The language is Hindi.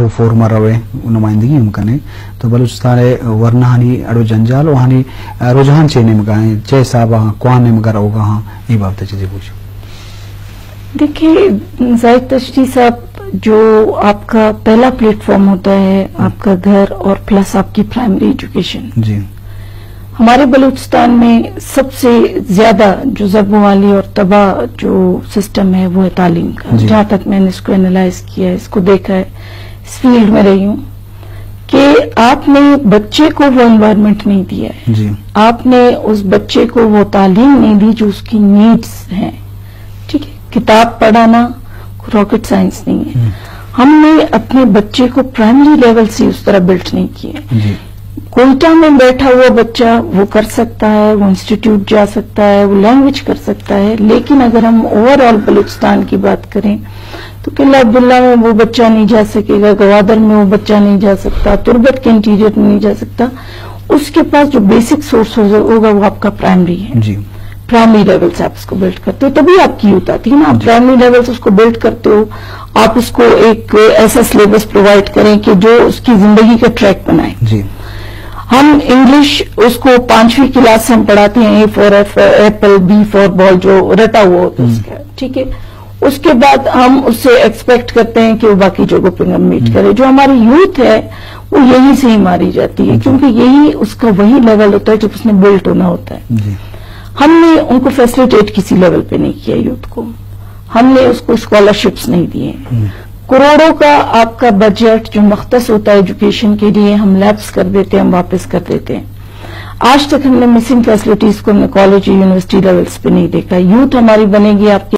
फोरमा रवे नुमाइंदगी हमकने तो बलूचिस्तान वरना हनी अड़ो जंजाल और हनी रुझान चेने में गाएं जय साहब कौन ने मगर होगा हाँ ये बात चीजें पूछो। देखिए जाहिद तशरी साहब, जो आपका पहला प्लेटफॉर्म होता है आपका घर और प्लस आपकी प्राइमरी एजुकेशन जी, हमारे बलूचिस्तान में सबसे ज्यादा जो ज़बवाली और तबाह जो सिस्टम है वो है तालीम का। जहां तक मैंने इसको एनालाइज किया है, इसको देखा है, इस फील्ड में रही हूं कि आपने बच्चे को वो एनवायरनमेंट नहीं दिया है जी, आपने उस बच्चे को वो तालीम नहीं दी जो उसकी नीड्स हैं। ठीक है, किताब पढ़ाना रॉकेट साइंस नहीं है। हमने अपने बच्चे को प्राइमरी लेवल से उस तरह बिल्ड नहीं किया। कोयटा में बैठा हुआ बच्चा वो कर सकता है, वो इंस्टीट्यूट जा सकता है, वो लैंग्वेज कर सकता है, लेकिन अगर हम ओवरऑल बलूचिस्तान की बात करें तो किला अब्दुल्ला में वो बच्चा नहीं जा सकेगा, गवादर में वो बच्चा नहीं जा सकता, तुर्बत के इंटीरियर में नहीं जा सकता। उसके पास जो बेसिक सोर्स होगा वो आपका प्राइमरी है जी, प्राइमरी लेवल से आप उसको बिल्ड करते हो, तभी आपकी यूथ आती है ना। आप प्राइमरी लेवल से उसको बिल्ड करते हो, आप उसको एक ऐसा सिलेबस प्रोवाइड करें कि जो उसकी जिंदगी का ट्रैक बनाए जी। हम इंग्लिश उसको 5वीं क्लास से हम पढ़ाते हैं, A for apple, B for ball, जो रटा हुआ होता है उसका। ठीक है, उसके बाद हम उससे एक्सपेक्ट करते हैं कि वो बाकी जगहों पर मीट करे। जो हमारी यूथ है वो यहीं से ही मारी जाती है, क्योंकि यही उसका वही लेवल होता है जब उसने बिल्ट होना होता है। हमने उनको फैसिलिटेट किसी लेवल पे नहीं किया यूथ को, हमने उसको स्कॉलरशिप्स नहीं दिए। करोड़ों का आपका बजट जो मख्तस होता है एजुकेशन के लिए हम लैप्स कर देते हैं, हम वापस कर देते हैं। आज तक हमने मिसिंग फैसिलिटीज को हमने कॉलेज यूनिवर्सिटी लेवल्स पे नहीं देखा। यूथ हमारी बनेगी आपकी